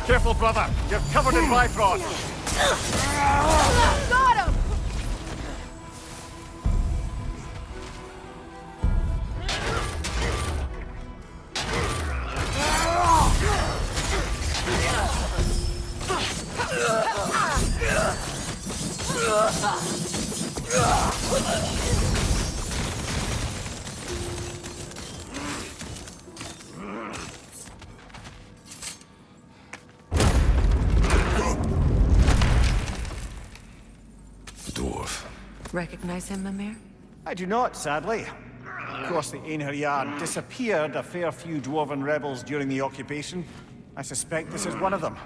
Careful, brother. You're covered in Bifrost. Got him! Recognize him, Mimir? I do not, sadly. Of course, the Einherjar disappeared a fair few dwarven rebels during the occupation. I suspect this is one of them.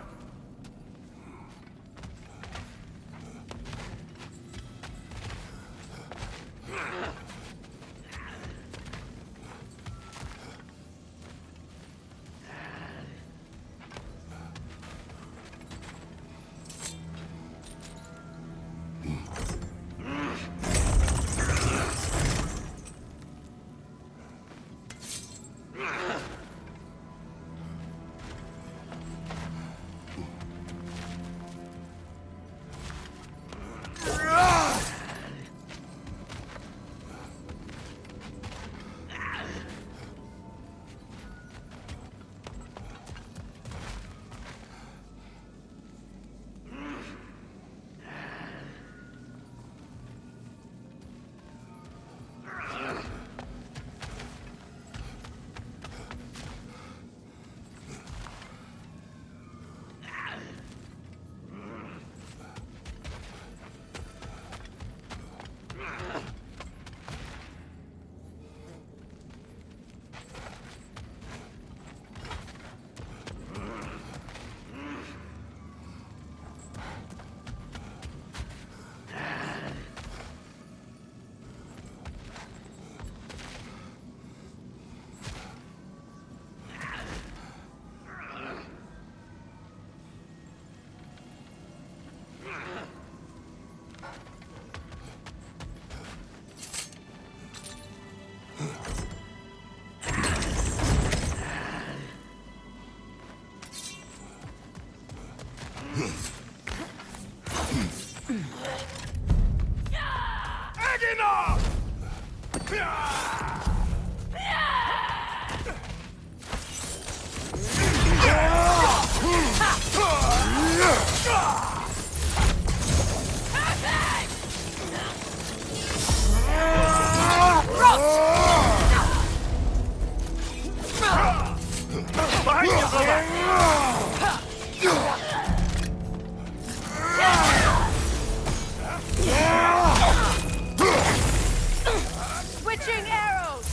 Switching arrows!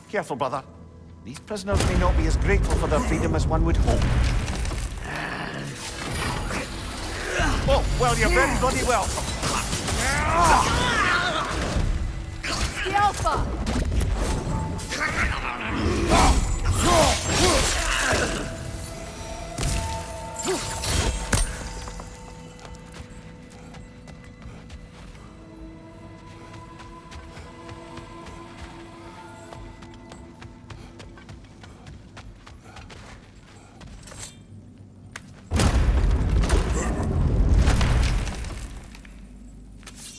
Careful, brother. These prisoners may not be as grateful for their freedom as one would hope. Oh, well, you're very bloody welcome. The Alpha!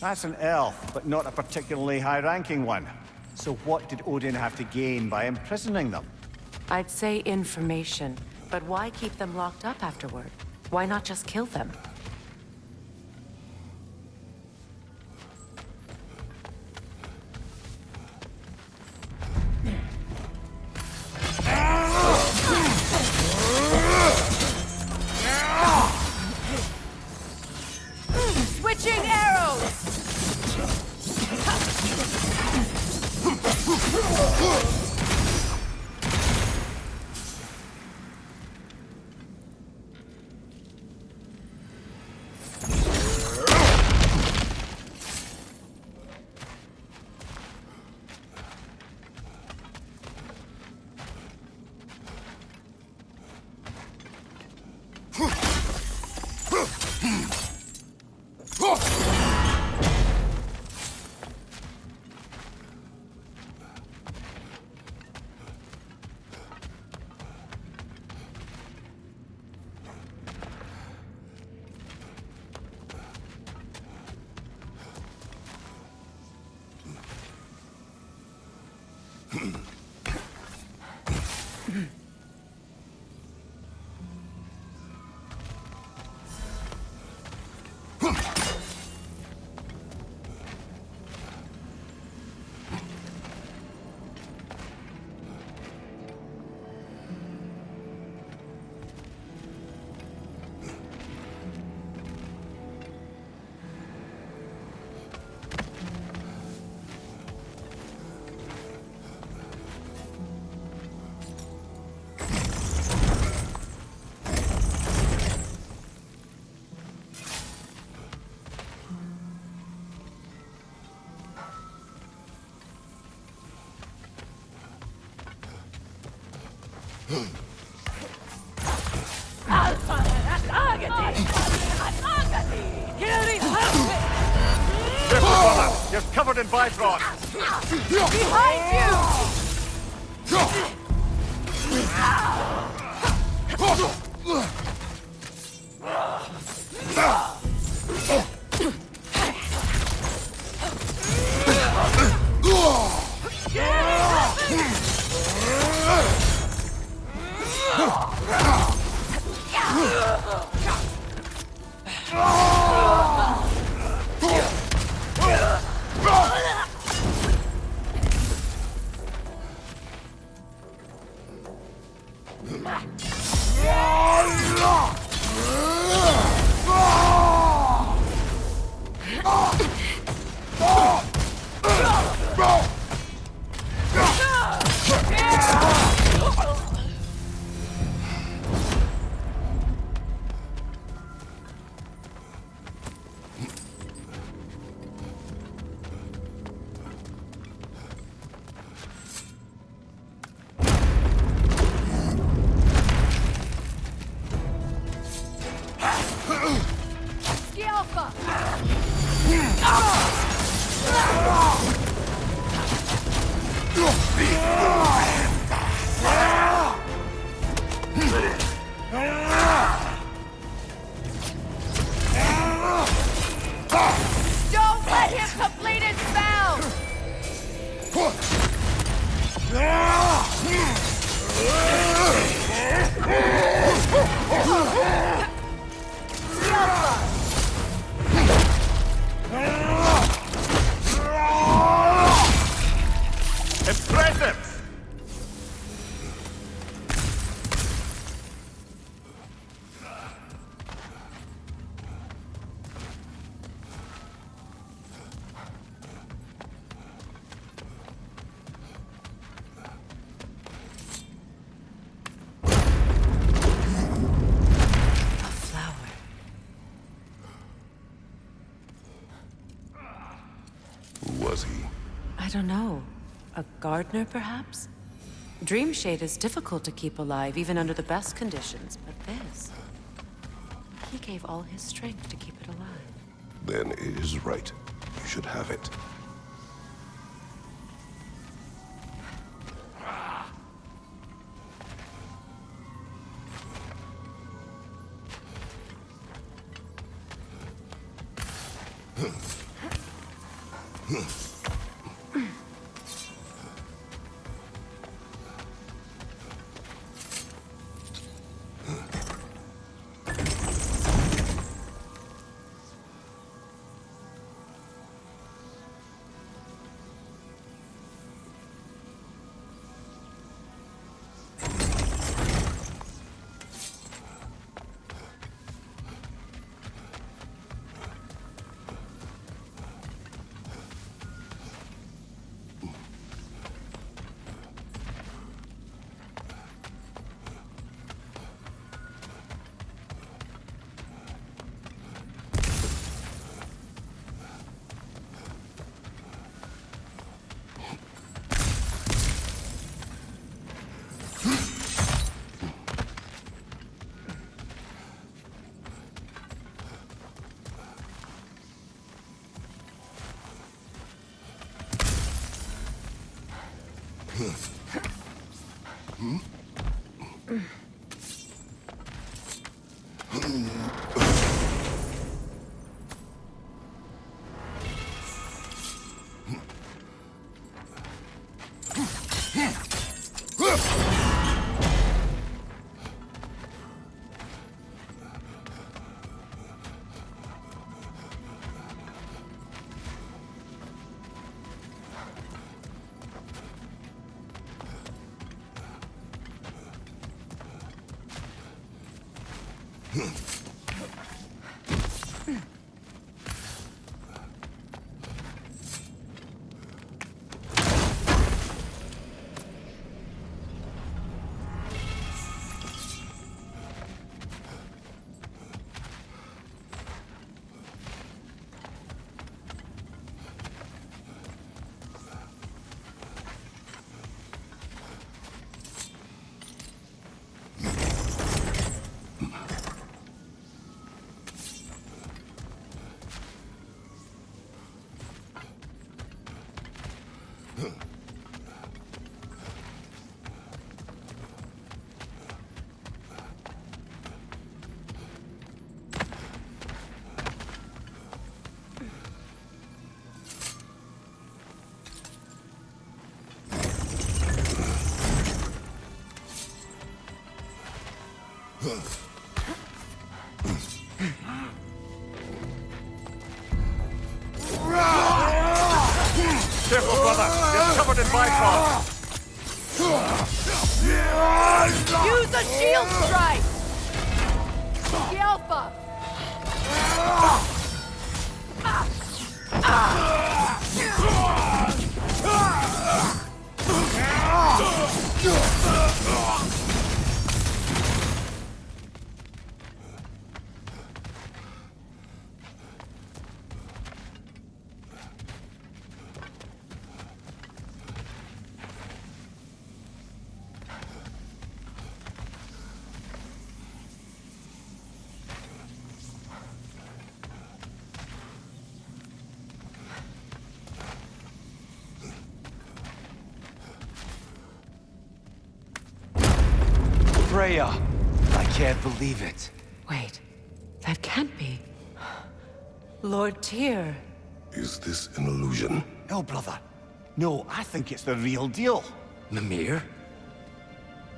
That's an elf, but not a particularly high-ranking one. So what did Odin have to gain by imprisoning them? I'd say information, but why keep them locked up afterward? Why not just kill them? Switching arrows! Careful, brother! You're covered in Bifrost! Behind you! Don't let him complete his spell! Impressive! I don't know. A gardener, perhaps? Dreamshade is difficult to keep alive, even under the best conditions, but this... He gave all his strength to keep it alive. Then it is right. You should have it. Careful, brother. You're covered in bifrost. Use a shield strike! The Alpha! Freya! I can't believe it. Wait, that can't be. Lord Tyr. Is this an illusion? No, brother. No, I think it's the real deal. Mimir?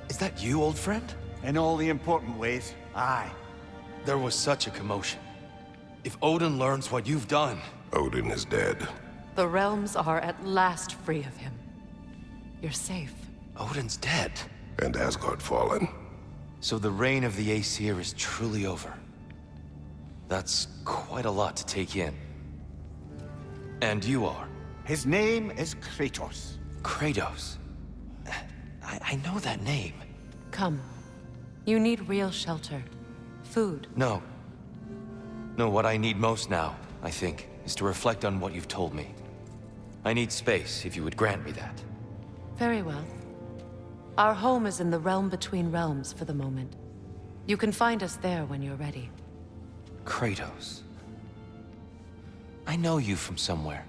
Is that you, old friend? In all the important ways, aye. There was such a commotion. If Odin learns what you've done... Odin is dead. The realms are at last free of him. You're safe. Odin's dead. And Asgard fallen. So the reign of the Aesir is truly over. That's quite a lot to take in. And you are? His name is Kratos. Kratos. I know that name. Come. You need real shelter. Food. No. No, what I need most now, I think, is to reflect on what you've told me. I need space, if you would grant me that. Very well. Our home is in the realm between realms for the moment. You can find us there when you're ready. Kratos. I know you from somewhere.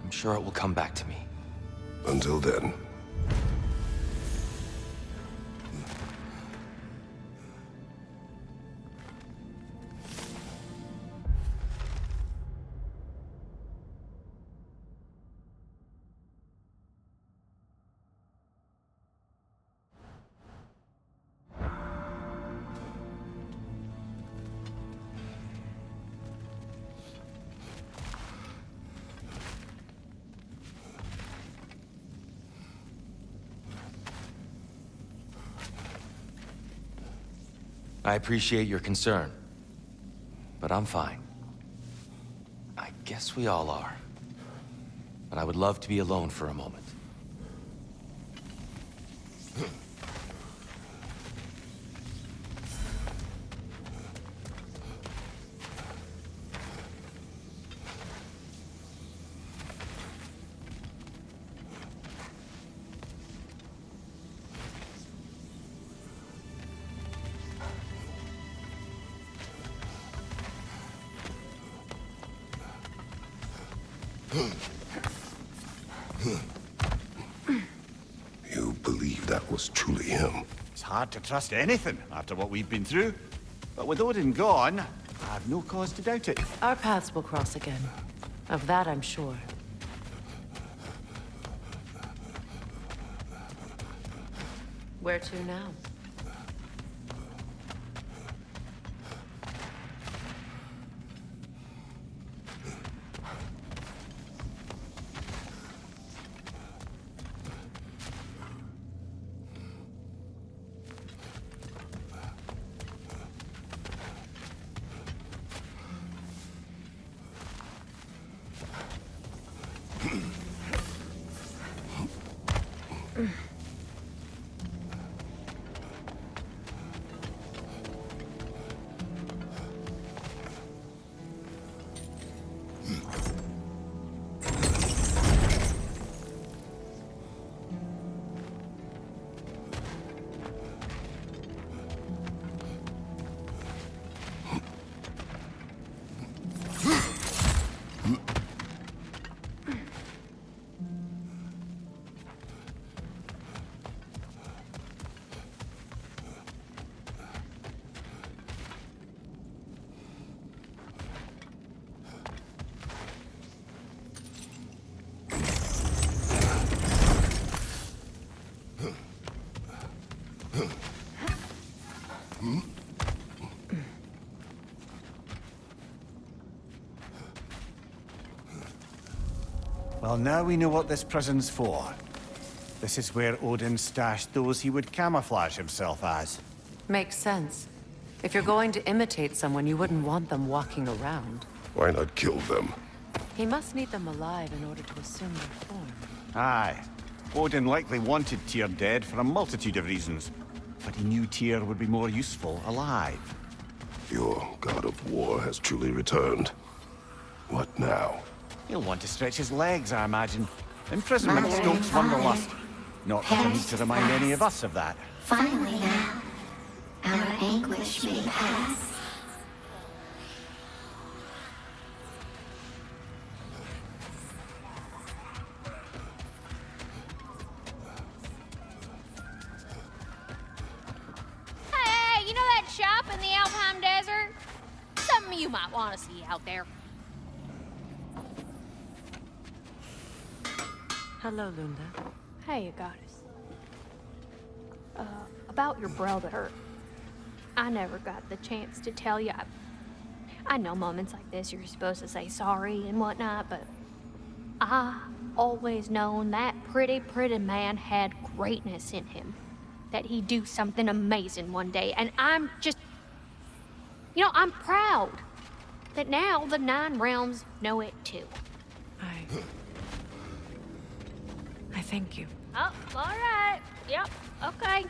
I'm sure it will come back to me. Until then. I appreciate your concern, but I'm fine. I guess we all are. But I would love to be alone for a moment. You believe that was truly him? It's hard to trust anything after what we've been through. But with Odin gone, I have no cause to doubt it. Our paths will cross again. Of that I'm sure. Where to now? Well, now we know what this prison's for. This is where Odin stashed those he would camouflage himself as. Makes sense. If you're going to imitate someone, you wouldn't want them walking around. Why not kill them? He must need them alive in order to assume their form. Aye. Odin likely wanted Tyr dead for a multitude of reasons, but he knew Tyr would be more useful alive. Your god of war has truly returned. What now? He'll want to stretch his legs, I imagine. Imprisonment stokes wanderlust. Not that he needs to remind any of us of that. Finally now, our anguish may pass. Hey, you know that shop in the Alpine Desert? Something you might want to see out there. Hello, Lunda. Hey, goddess. About your brother. I never got the chance to tell you. I know moments like this you're supposed to say sorry and whatnot, but I always known that pretty man had greatness in him. That he'd do something amazing one day, and I'm just... You know, I'm proud that now the Nine Realms know it too. I thank you. Oh, all right. Yep, okay.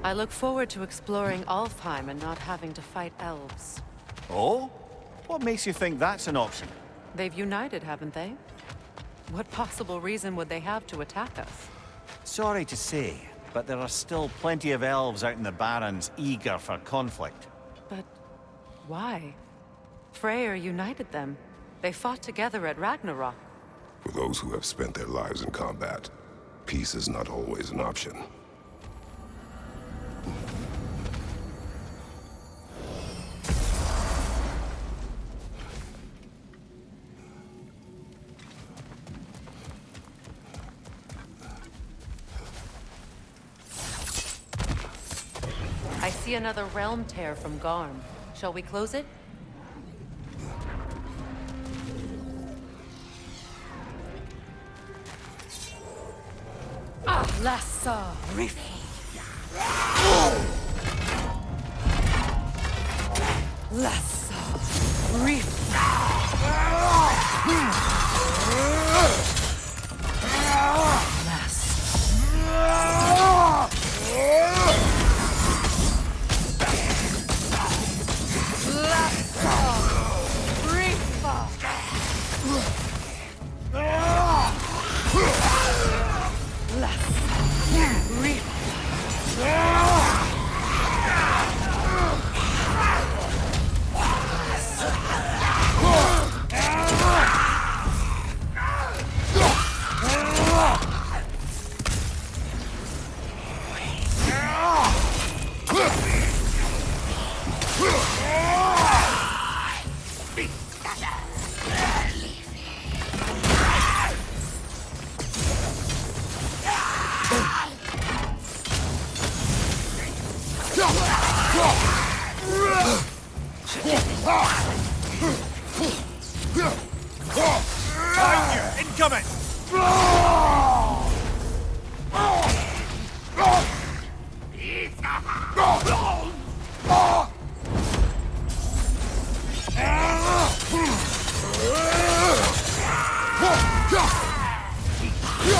I look forward to exploring Alfheim and not having to fight elves. Oh? What makes you think that's an option? They've united, haven't they? What possible reason would they have to attack us? Sorry to say, but there are still plenty of elves out in the Barrens eager for conflict. But why? Freyr united them. They fought together at Ragnarok. For those who have spent their lives in combat, peace is not always an option. I see another realm tear from Garm. Shall we close it? Lassa Reef. Lassa Reef.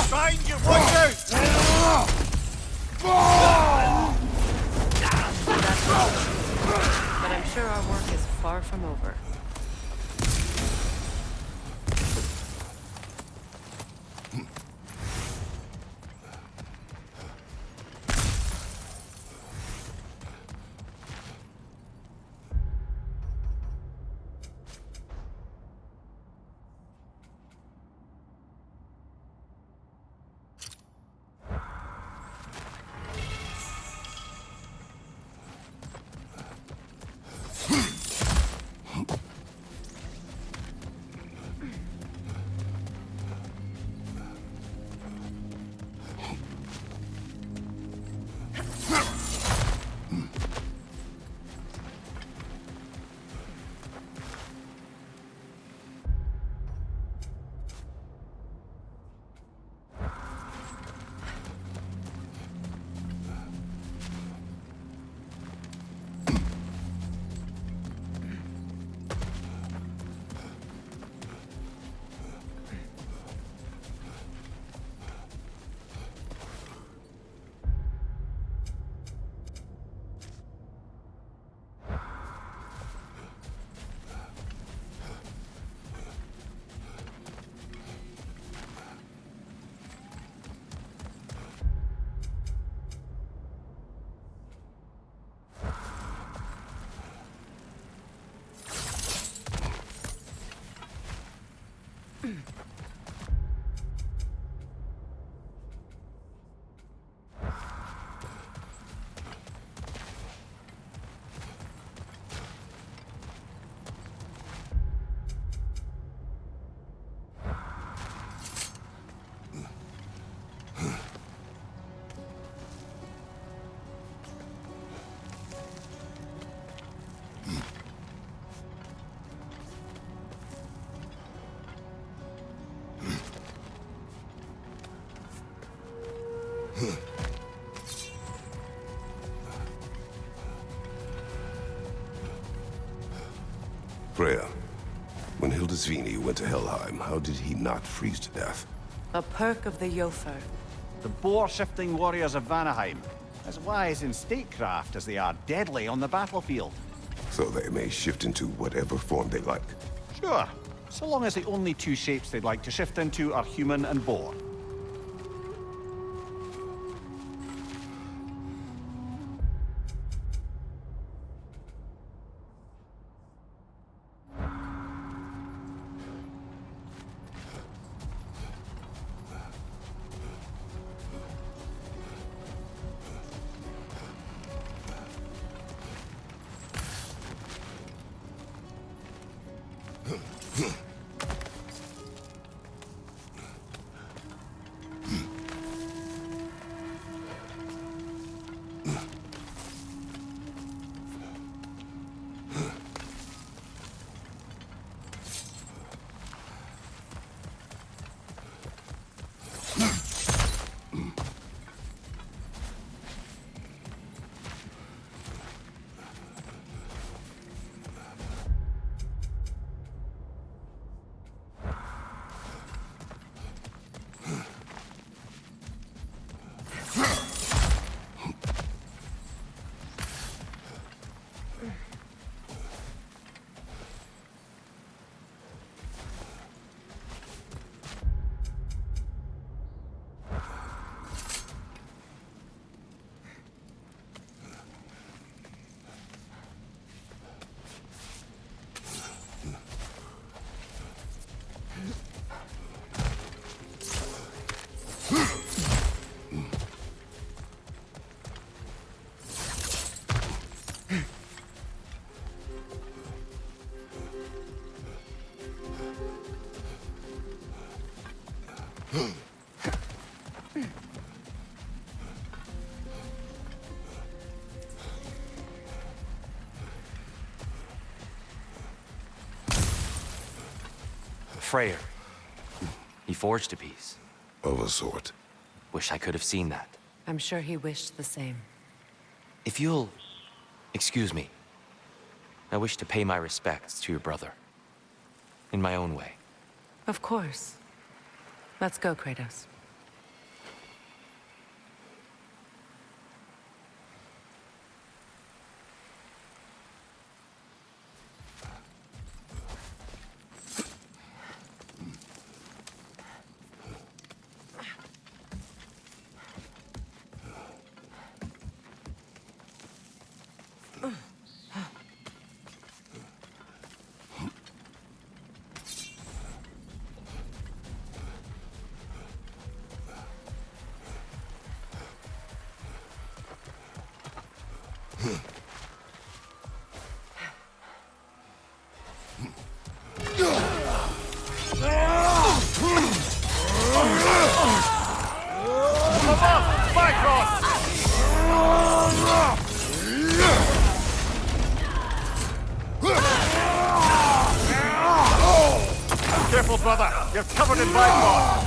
Find you, watch out! But I'm sure our work is far from over. Freya, when Hildisvini went to Helheim, how did he not freeze to death? A perk of the Jofur. The boar-shifting warriors of Vanaheim, as wise in statecraft as they are deadly on the battlefield. So they may shift into whatever form they like. Sure, so long as the only two shapes they'd like to shift into are human and boar. Freyr. He forged a piece. Of a sort. Wish I could have seen that. I'm sure he wished the same. If you'll excuse me, I wish to pay my respects to your brother. In my own way. Of course. Let's go, Kratos. Careful, brother. You're covered in Bifrost.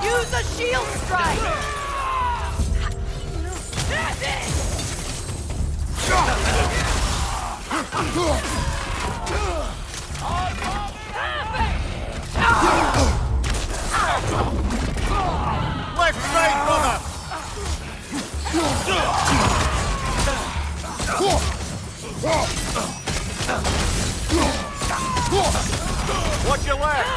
Use a shield strike! Left side, brother. Watch your left.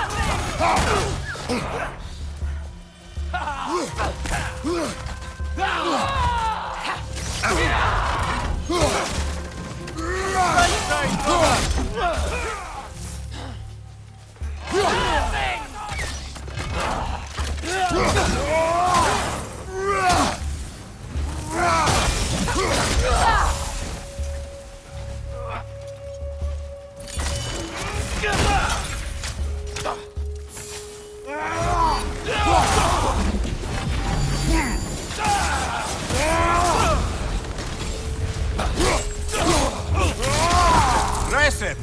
Right side, brother. Aggressive.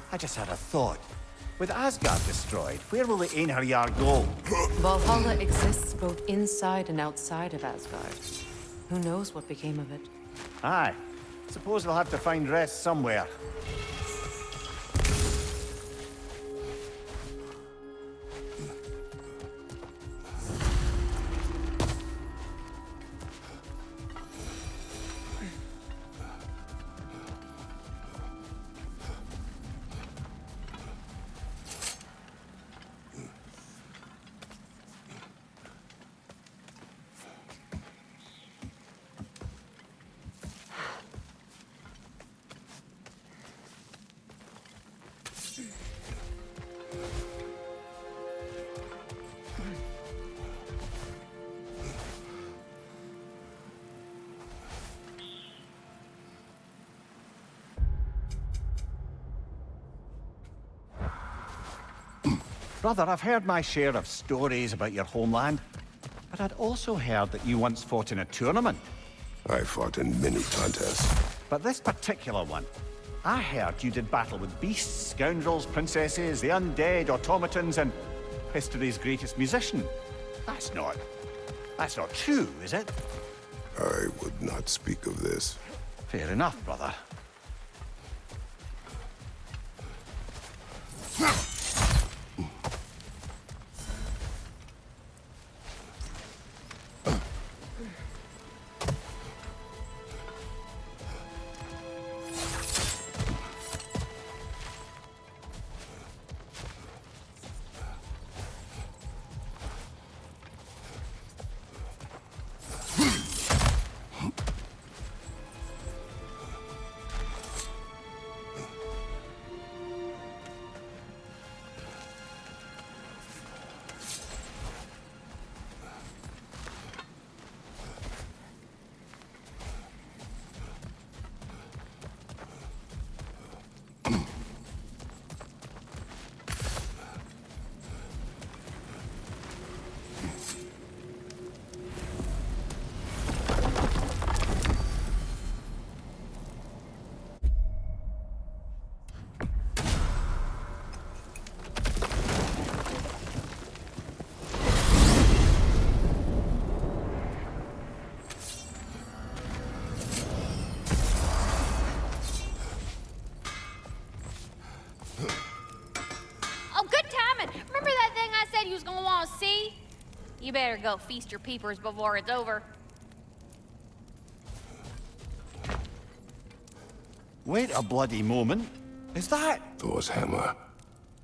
I just had a thought. With Asgard destroyed, where will the Einherjar go? Valhalla exists both inside and outside of Asgard. Who knows what became of it? Aye. Suppose they'll have to find rest somewhere. Brother, I've heard my share of stories about your homeland, but I'd also heard that you once fought in a tournament. I fought in many contests. But this particular one, I heard you did battle with beasts, scoundrels, princesses, the undead, automatons, and history's greatest musician. That's not true, is it? I would not speak of this. Fair enough, brother. better go feast your peepers before it's over. Wait a bloody moment. Is that? Thor's hammer.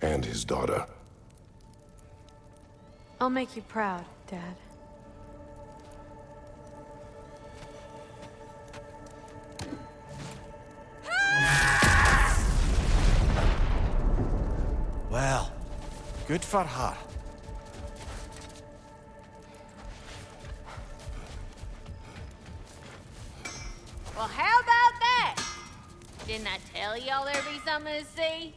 And his daughter. I'll make you proud, Dad. Well, good for her. Well, how about that? Didn't I tell y'all there'd be something to see?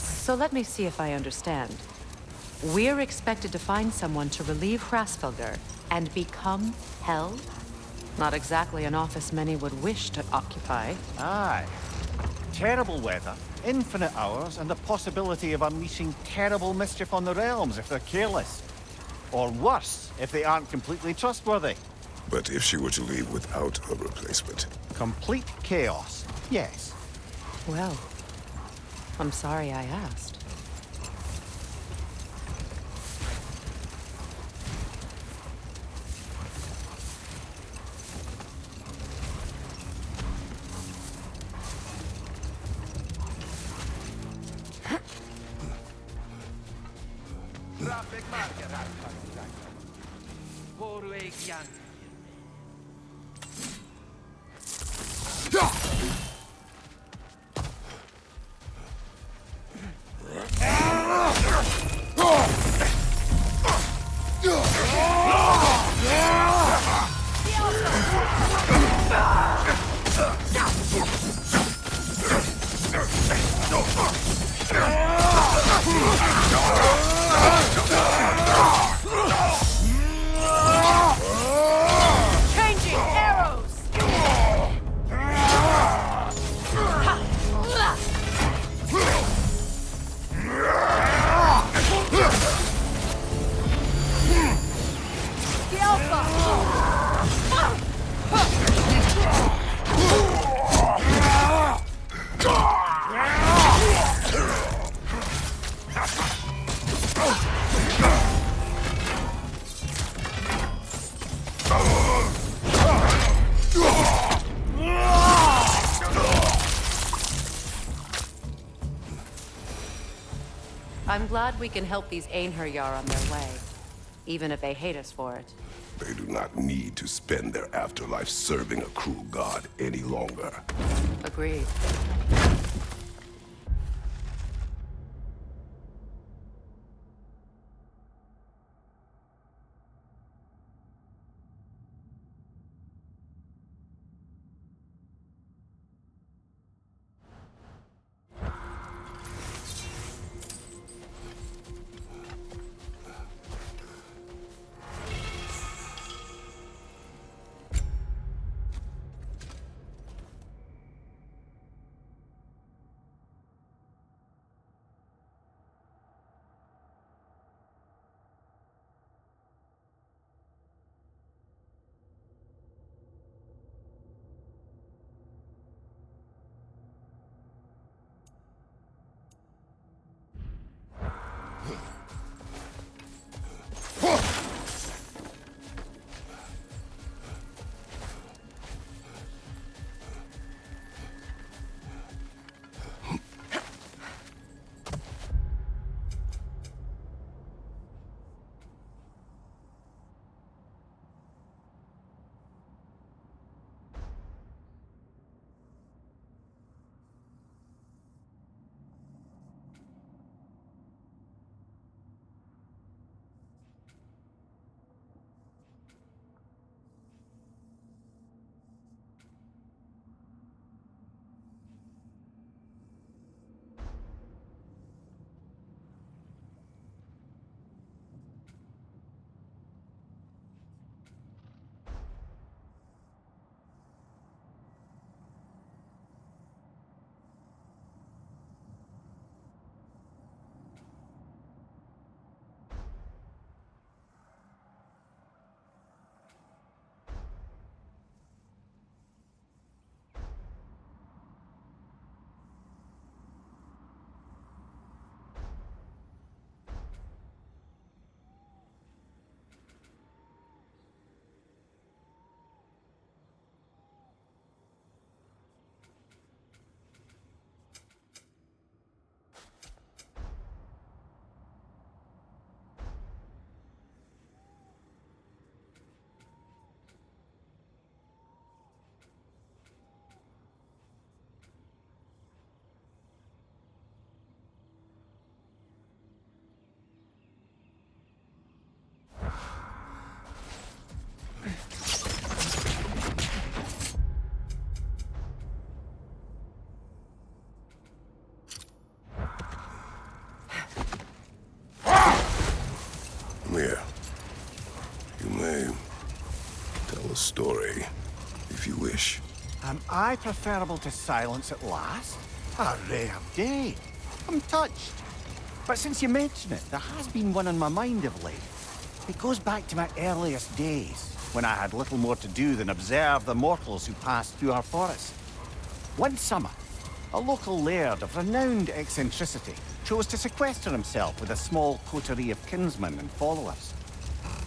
So let me see if I understand. We're expected to find someone to relieve Hrasfelger and become Hell? Not exactly an office many would wish to occupy. Aye. Terrible weather, infinite hours, and the possibility of unleashing terrible mischief on the realms if they're careless. Or worse, if they aren't completely trustworthy. But if she were to leave without a replacement? Complete chaos, yes. Well, I'm sorry I asked. Changing arrows! The I'm glad we can help these Einherjar on their way, even if they hate us for it. They do not need to spend their afterlife serving a cruel god any longer. Agreed. story, if you wish. Am I preferable to silence at last? A rare day. I'm touched. But since you mention it, there has been one on my mind of late. It goes back to my earliest days, when I had little more to do than observe the mortals who passed through our forest. One summer, a local laird of renowned eccentricity chose to sequester himself with a small coterie of kinsmen and followers.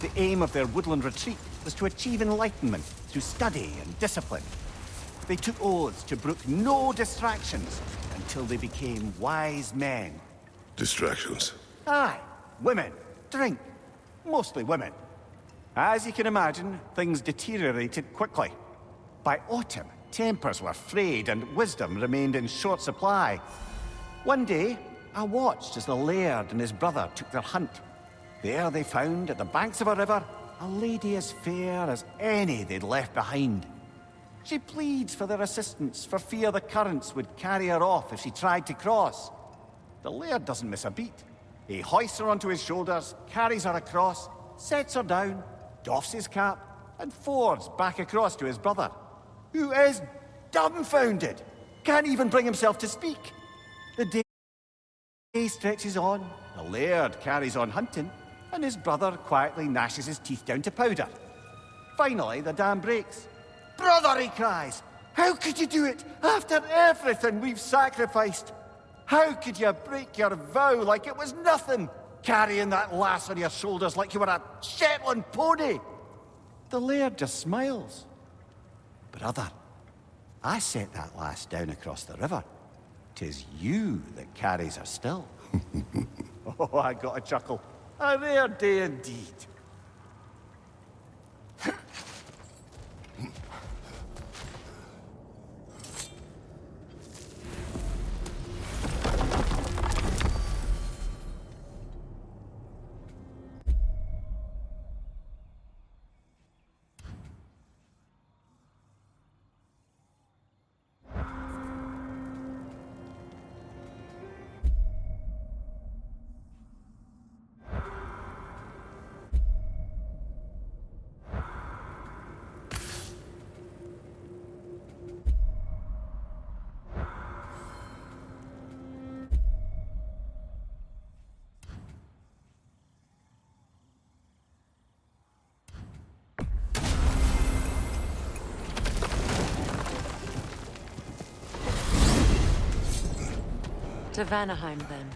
The aim of their woodland retreat was to achieve enlightenment through study and discipline. They took oaths to brook no distractions until they became wise men. Distractions. Aye, women, drink, mostly women. As you can imagine, things deteriorated quickly. By autumn, tempers were frayed and wisdom remained in short supply. One day, I watched as the laird and his brother took their hunt. There they found, at the banks of a river, a lady as fair as any they'd left behind. She pleads for their assistance for fear the currents would carry her off if she tried to cross. The laird doesn't miss a beat. He hoists her onto his shoulders, carries her across, sets her down, doffs his cap, and fords back across to his brother, who is dumbfounded, can't even bring himself to speak. The day stretches on, the laird carries on hunting, and his brother quietly gnashes his teeth down to powder. Finally, the dam breaks. "Brother," he cries, "how could you do it after everything we've sacrificed? How could you break your vow like it was nothing, carrying that lass on your shoulders like you were a Shetland pony?" The laird just smiles. "Brother, I set that lass down across the river. 'Tis you that carries her still." Oh, I got a chuckle. A rare day indeed. To Vanaheim, then.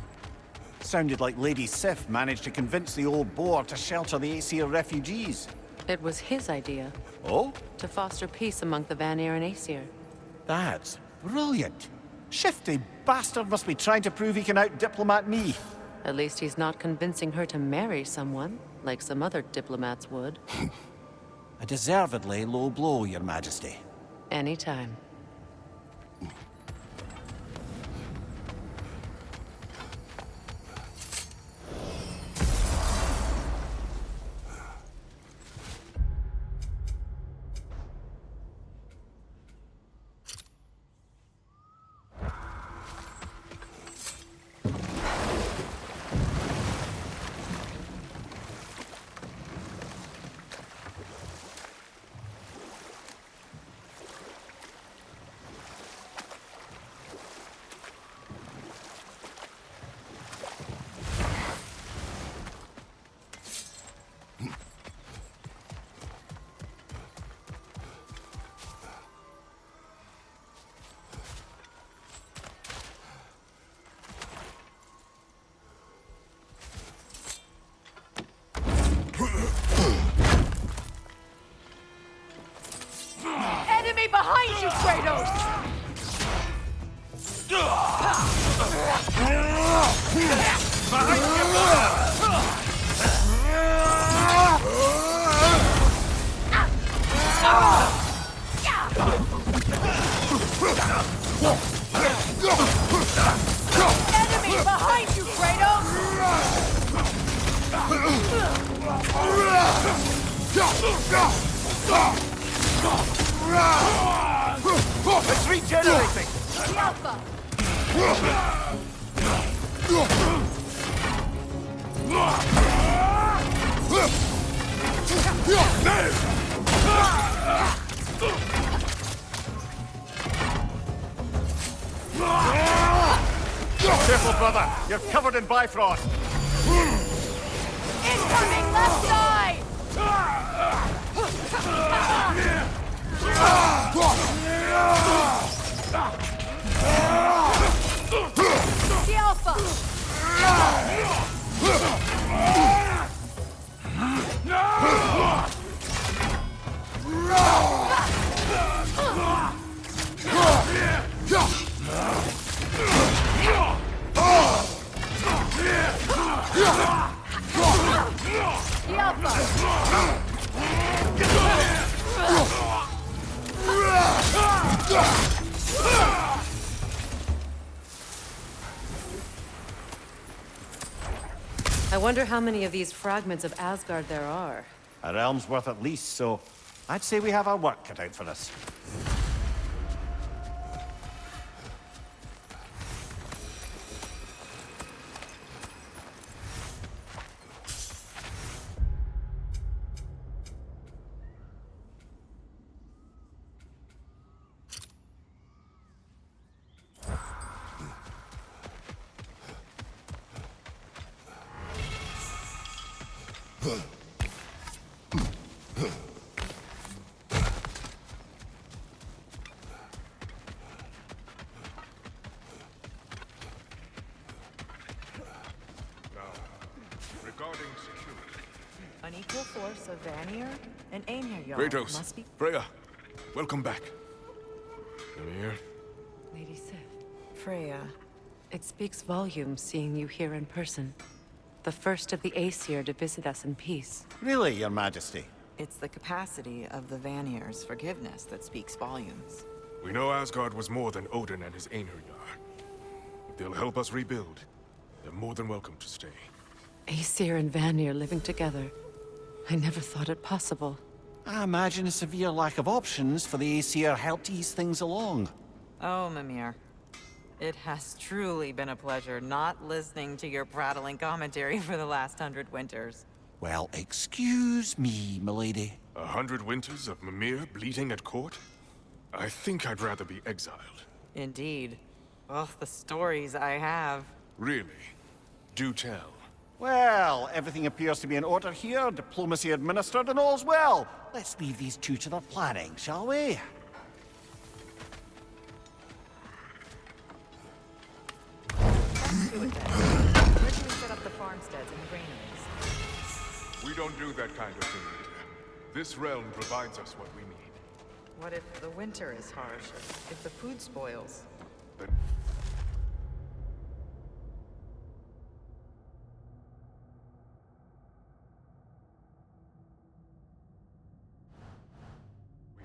Sounded like Lady Sif managed to convince the old boar to shelter the Aesir refugees. It was his idea, Oh? to foster peace among the Vanir and Aesir. That's brilliant. Shifty bastard must be trying to prove he can out-diplomat me. At least he's not convincing her to marry someone, like some other diplomats would. A deservedly low blow, Your Majesty. Anytime. Enemy behind you, Kratos! Enemy behind you, Kratos! It's regenerating! The Alpha! Careful, brother. You're covered in Bifrost. Incoming left side! The Alpha! The Alpha! I wonder how many of these fragments of Asgard there are. A realm's worth at least, so I'd say we have our work cut out for us. Regarding security. An equal force of Vanir and Einherjar Kratos, must be... Freya, welcome back. Mimir, Lady Sif. Freya. It speaks volumes seeing you here in person. The first of the Aesir to visit us in peace. Really, Your Majesty? It's the capacity of the Vanir's forgiveness that speaks volumes. we know Asgard was more than Odin and his Einherjar. If they'll help us rebuild, they're more than welcome to stay. Aesir and Vanir living together. I never thought it possible. I imagine a severe lack of options for the Aesir helped ease things along. Oh, Mimir. It has truly been a pleasure not listening to your prattling commentary for the last 100 winters. Well, excuse me, milady. 100 winters of Mimir bleeding at court? I think I'd rather be exiled. Indeed. Oh, the stories I have. Really? Do tell. Well, everything appears to be in order here, diplomacy administered, and all's well. Let's leave these two to their planning, shall we? Let's do it then. Where can we set up the farmsteads and granaries? We don't do that kind of thing. This realm provides us what we need. What if the winter is harsh? If the food spoils? Then we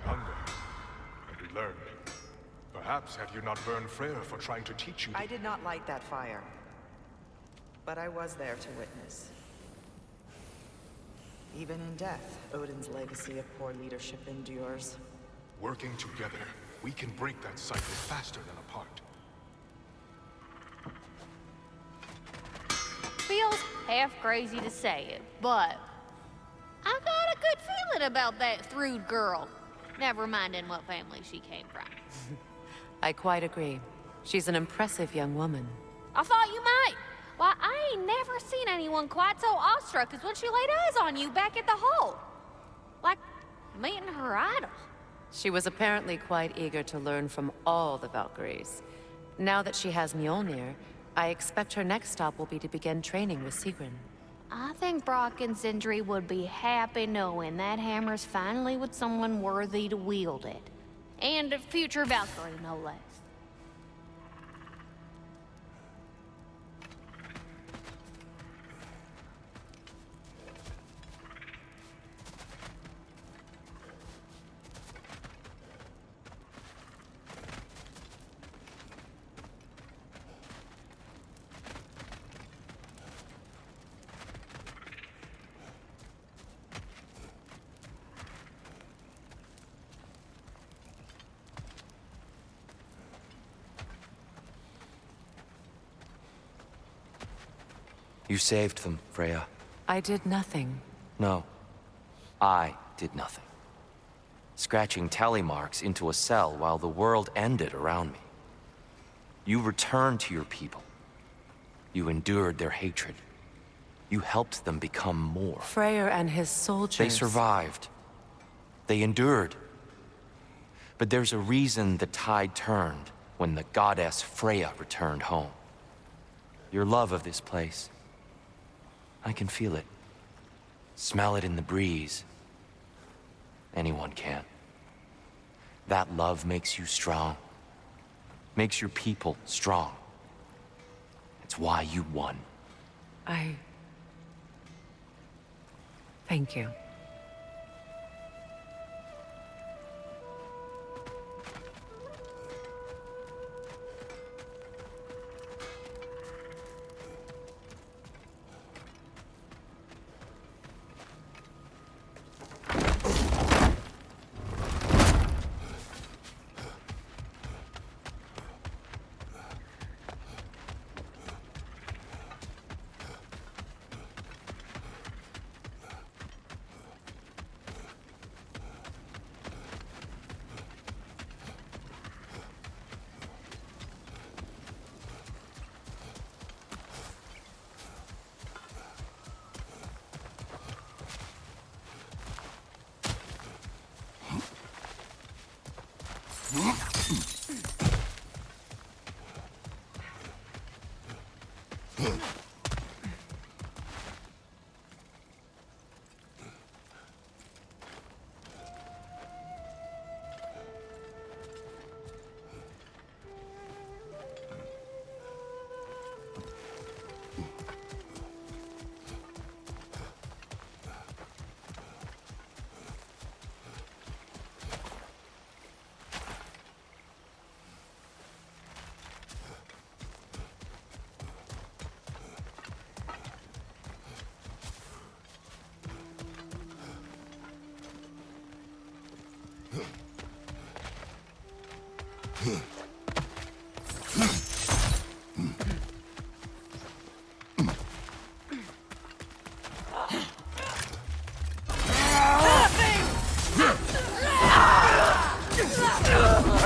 hunger, and we learn. Perhaps had you not burned Freyr for trying to teach you I did not light that fire. But I was there to witness. Even in death, Odin's legacy of poor leadership endures. working together, we can break that cycle faster than apart. Feels half crazy to say it, but I got a good feeling about that Thrud girl. Never minding what family she came from. I quite agree. She's an impressive young woman. I thought you might. Why, I ain't never seen anyone quite so awestruck as when she laid eyes on you back at the hole. Like meeting her idol. She was apparently quite eager to learn from all the Valkyries. Now that she has Mjolnir, I expect her next stop will be to begin training with Sigrun. I think Brock and Sindri would be happy knowing that hammer's finally with someone worthy to wield it. And a future Valkyrie, no less. You saved them, Freya. I did nothing. No. I did nothing. Scratching tally marks into a cell while the world ended around me. You returned to your people, You endured their hatred. You helped them become more. Freyr and his soldiers... They survived. They endured. But there's a reason the tide turned when the goddess Freya returned home. Your love of this place. I can feel it. Smell it in the breeze. Anyone can. That love makes you strong. Makes your people strong. It's why you won. Thank you.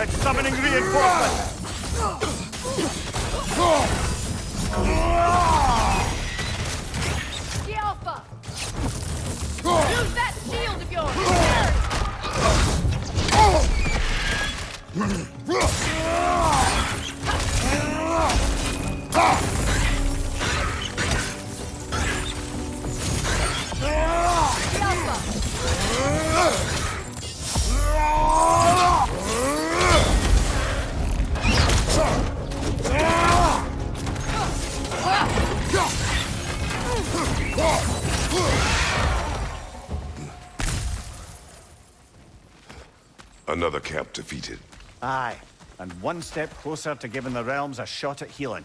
It's summoning reinforcements! The Alpha! Use that shield of yours! The Alpha! Another camp defeated. Aye, and one step closer to giving the realms a shot at healing.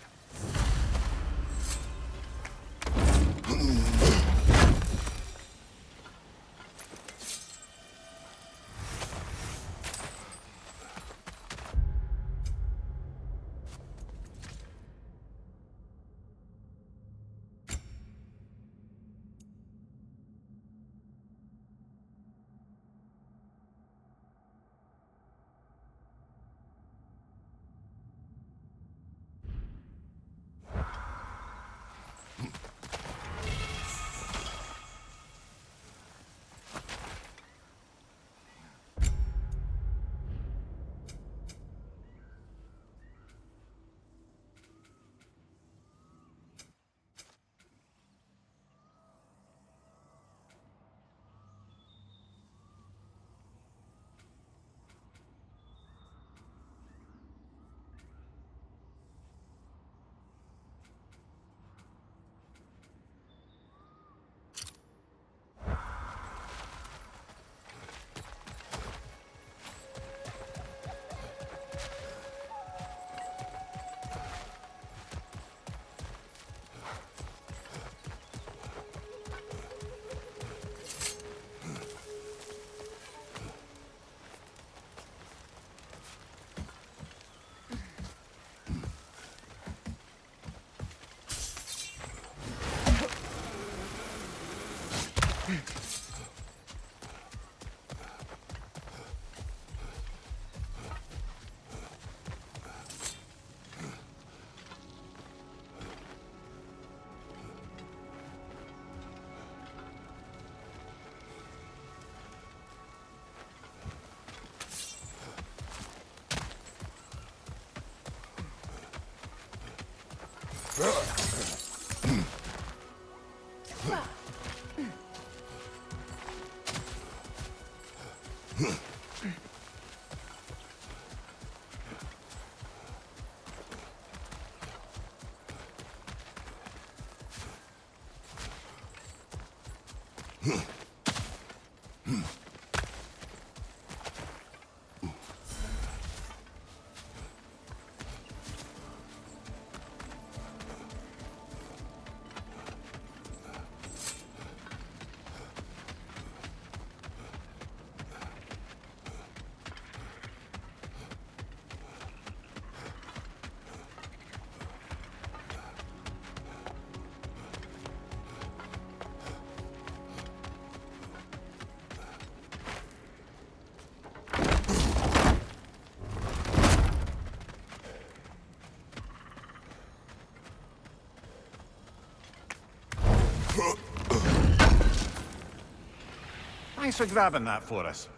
Thanks for grabbing that for us.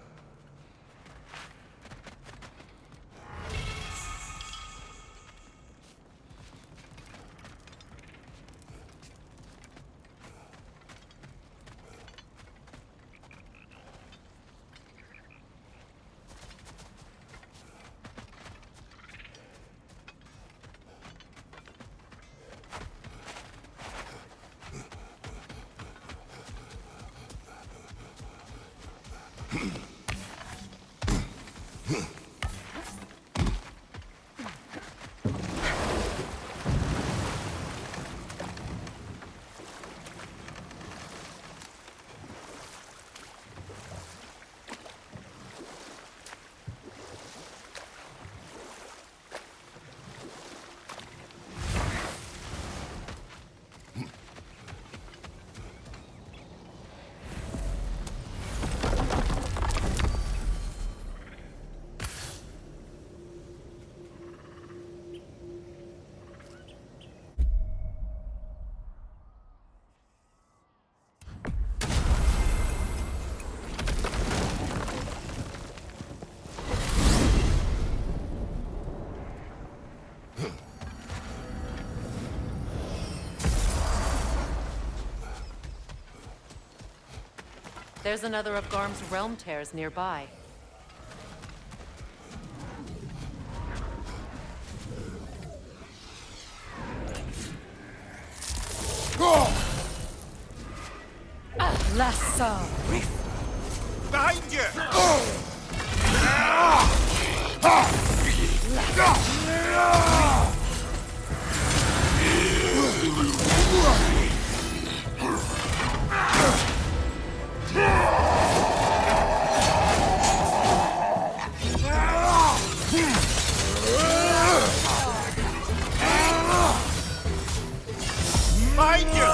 There's another of Garm's realm tears nearby. Lassa! Behind you! Behind you!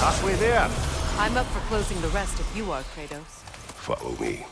Halfway there. I'm up for closing the rest if you are, Kratos. Follow me.